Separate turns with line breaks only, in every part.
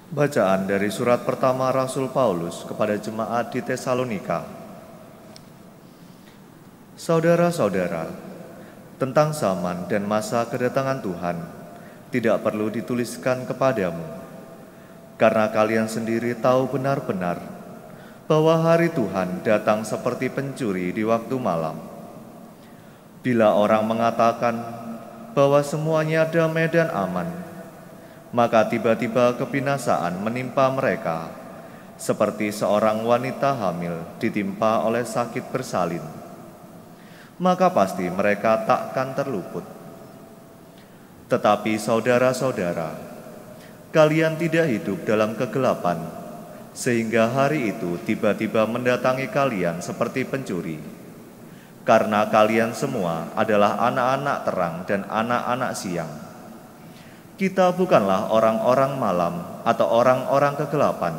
Bacaan dari surat pertama Rasul Paulus kepada jemaat di Tesalonika. Saudara-saudara, tentang zaman dan masa kedatangan Tuhan tidak perlu dituliskan kepadamu, karena kalian sendiri tahu benar-benar bahwa hari Tuhan datang seperti pencuri di waktu malam. Bila orang mengatakan bahwa semuanya damai dan aman, maka tiba-tiba kebinasaan menimpa mereka, seperti seorang wanita hamil ditimpa oleh sakit bersalin. Maka pasti mereka takkan terluput. Tetapi saudara-saudara, kalian tidak hidup dalam kegelapan, sehingga hari itu tiba-tiba mendatangi kalian seperti pencuri. Karena kalian semua adalah anak-anak terang dan anak-anak siang. Kita bukanlah orang-orang malam atau orang-orang kegelapan.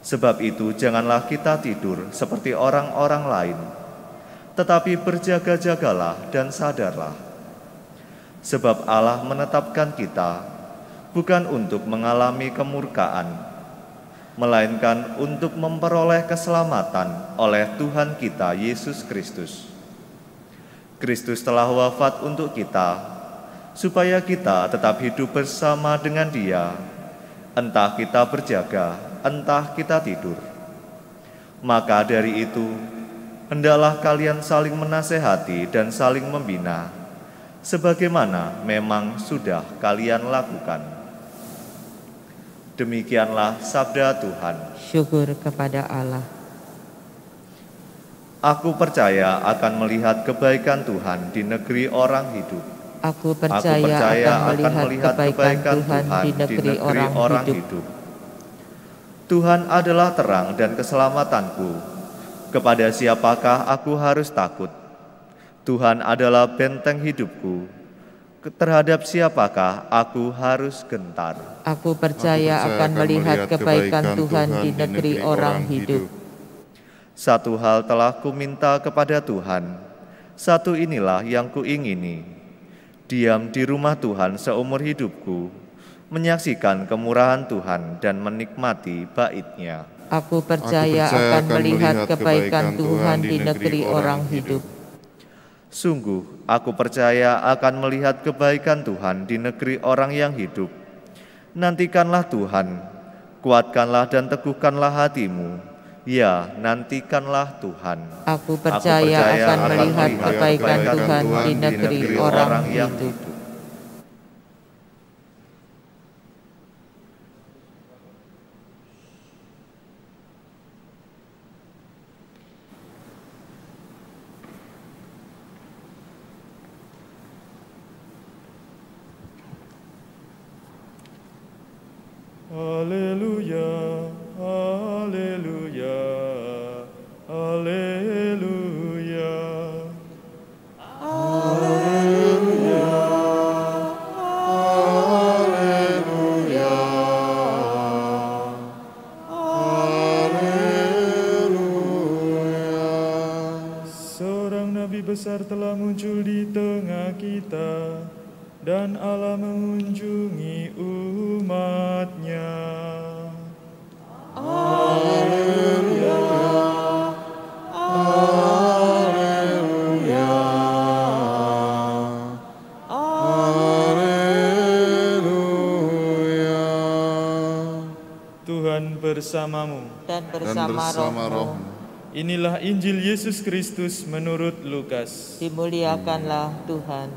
Sebab itu janganlah kita tidur seperti orang-orang lain, tetapi berjaga-jagalah dan sadarlah. Sebab Allah menetapkan kita bukan untuk mengalami kemurkaan, melainkan untuk memperoleh keselamatan oleh Tuhan kita Yesus Kristus. Kristus telah wafat untuk kita, supaya kita tetap hidup bersama dengan Dia, entah kita berjaga, entah kita tidur. Maka dari itu, hendaklah kalian saling menasehati dan saling membina, sebagaimana memang sudah kalian lakukan. Demikianlah sabda Tuhan.
Syukur kepada Allah.
Aku percaya akan melihat kebaikan Tuhan di negeri orang hidup.
Aku percaya akan melihat kebaikan Tuhan di negeri orang hidup.
Tuhan adalah terang dan keselamatanku. Kepada siapakah aku harus takut? Tuhan adalah benteng hidupku. Terhadap siapakah aku harus gentar?
Aku percaya akan melihat kebaikan Tuhan di negeri orang hidup.
Satu hal telah kuminta kepada Tuhan, satu inilah yang kuingini, diam di rumah Tuhan seumur hidupku, menyaksikan kemurahan Tuhan dan menikmati bait-Nya.
Aku percaya akan melihat kebaikan Tuhan di negeri orang hidup.
Sungguh, aku percaya akan melihat kebaikan Tuhan di negeri orang yang hidup. Nantikanlah Tuhan, kuatkanlah dan teguhkanlah hatimu. Ya, nantikanlah Tuhan.
Aku percaya akan melihat kebaikan Tuhan di negeri orang yang hidup.
Haleluya, haleluya, haleluya. Haleluya, haleluya, haleluya. Seorang nabi besar telah muncul di tengah kita, dan Allah mengunjungi umat-Nya. Haleluya, haleluya, haleluya. Tuhan bersamamu
Dan bersama rohmu.
Inilah Injil Yesus Kristus menurut Lukas.
Dimuliakanlah Tuhan.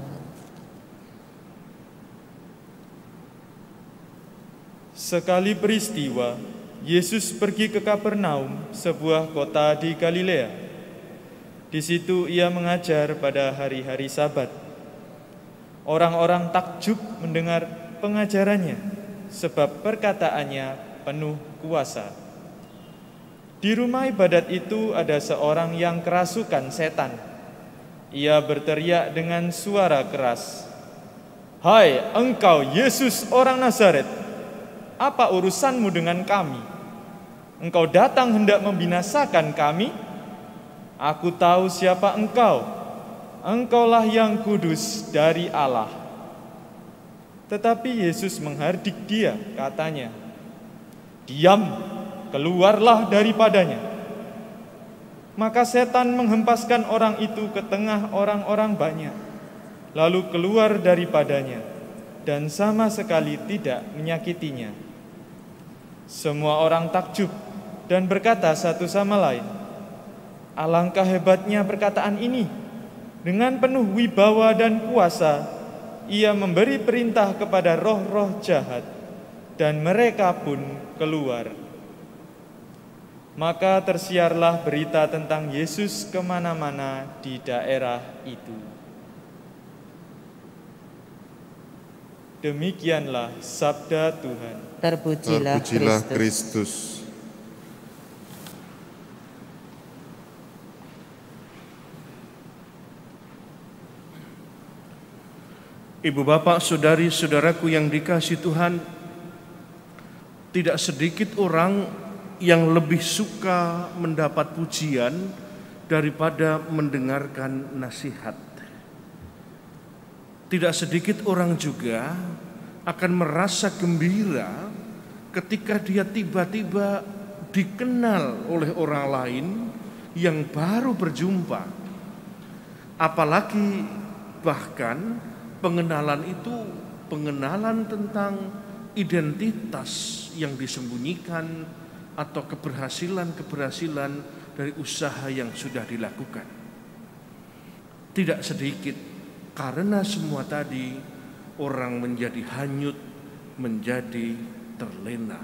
Sekali peristiwa, Yesus pergi ke Kapernaum, sebuah kota di Galilea. Di situ ia mengajar pada hari-hari Sabat. Orang-orang takjub mendengar pengajarannya, sebab perkataannya penuh kuasa. Di rumah ibadat itu ada seorang yang kerasukan setan. Ia berteriak dengan suara keras, "Hai engkau Yesus orang Nazaret, apa urusanmu dengan kami? Engkau datang hendak membinasakan kami? Aku tahu siapa engkau. Engkaulah yang kudus dari Allah." Tetapi Yesus menghardik dia, katanya, "Diam, keluarlah daripadanya." Maka setan menghempaskan orang itu ke tengah orang-orang banyak, lalu keluar daripadanya, dan sama sekali tidak menyakitinya. Semua orang takjub dan berkata satu sama lain, "Alangkah hebatnya perkataan ini! Dengan penuh wibawa dan kuasa, ia memberi perintah kepada roh-roh jahat, dan mereka pun keluar." Maka tersiarlah berita tentang Yesus kemana-mana di daerah itu. Demikianlah sabda Tuhan.
Terpujilah
Kristus.
Ibu bapak, saudari-saudaraku yang dikasihi Tuhan, tidak sedikit orang yang lebih suka mendapat pujian daripada mendengarkan nasihat. Tidak sedikit orang juga akan merasa gembira ketika dia tiba-tiba dikenal oleh orang lain yang baru berjumpa. Apalagi bahkan pengenalan itu pengenalan tentang identitas yang disembunyikan atau keberhasilan-keberhasilan dari usaha yang sudah dilakukan. Tidak sedikit karena semua tadi orang menjadi hanyut, menjadi terlena,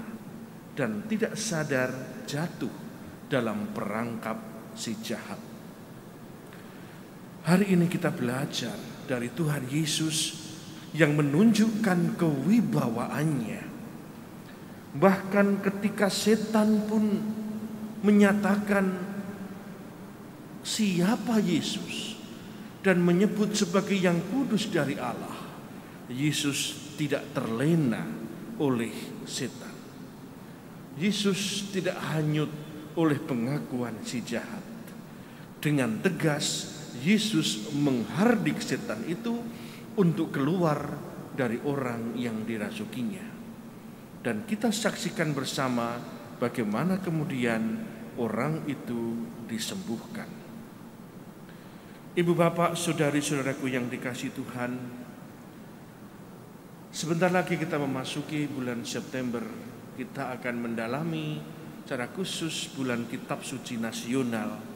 dan tidak sadar jatuh dalam perangkap si jahat. Hari ini kita belajar dari Tuhan Yesus yang menunjukkan kewibawaannya. Bahkan ketika setan pun menyatakan siapa Yesus dan menyebut sebagai yang kudus dari Allah, Yesus tidak terlena oleh setan. Yesus tidak hanyut oleh pengakuan si jahat. Dengan tegas Yesus menghardik setan itu untuk keluar dari orang yang dirasukinya. Dan kita saksikan bersama bagaimana kemudian orang itu disembuhkan. Ibu bapak, saudari-saudaraku yang dikasihi Tuhan, sebentar lagi kita memasuki bulan September. Kita akan mendalami secara khusus bulan Kitab Suci Nasional.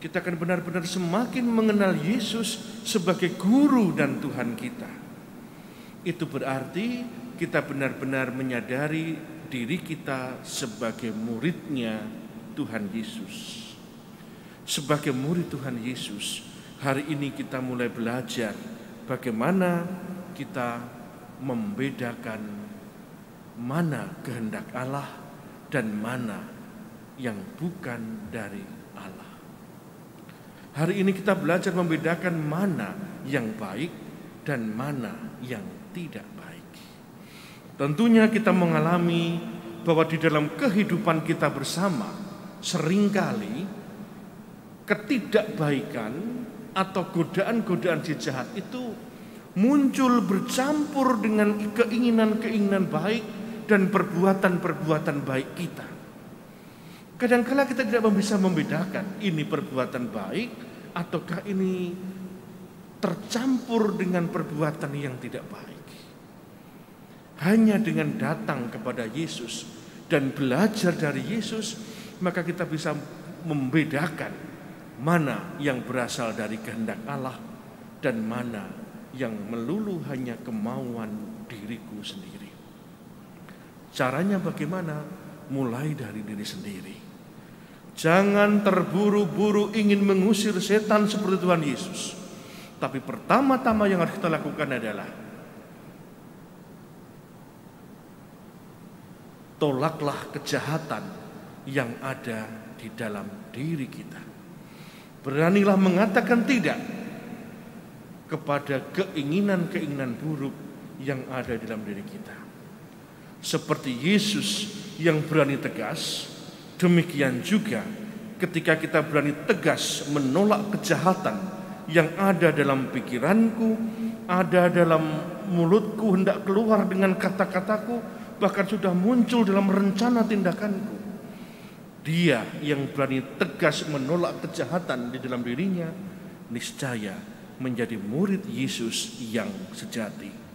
Kita akan benar-benar semakin mengenal Yesus sebagai guru dan Tuhan kita. Itu berarti kita benar-benar menyadari diri kita sebagai muridnya Tuhan Yesus. Sebagai murid Tuhan Yesus, hari ini kita mulai belajar bagaimana kita membedakan mana kehendak Allah dan mana yang bukan dari Allah. Hari ini kita belajar membedakan mana yang baik dan mana yang tidak baik. Tentunya kita mengalami bahwa di dalam kehidupan kita bersama seringkali ketidakbaikan atau godaan-godaan si jahat itu muncul bercampur dengan keinginan-keinginan baik dan perbuatan-perbuatan baik kita. Kadang-kala kita tidak bisa membedakan ini perbuatan baik ataukah ini tercampur dengan perbuatan yang tidak baik. Hanya dengan datang kepada Yesus dan belajar dari Yesus, maka kita bisa membedakan mana yang berasal dari kehendak Allah dan mana yang melulu hanya kemauan diriku sendiri. Caranya bagaimana? Mulai dari diri sendiri. Jangan terburu-buru ingin mengusir setan seperti Tuhan Yesus. Tapi pertama-tama yang harus kita lakukan adalah tolaklah kejahatan yang ada di dalam diri kita. Beranilah mengatakan tidak kepada keinginan-keinginan buruk yang ada di dalam diri kita. Seperti Yesus yang berani tegas, demikian juga ketika kita berani tegas menolak kejahatan yang ada dalam pikiranku, ada dalam mulutku hendak keluar dengan kata-kataku, bahkan sudah muncul dalam rencana tindakanku. Dia yang berani tegas menolak kejahatan di dalam dirinya, niscaya menjadi murid Yesus yang sejati.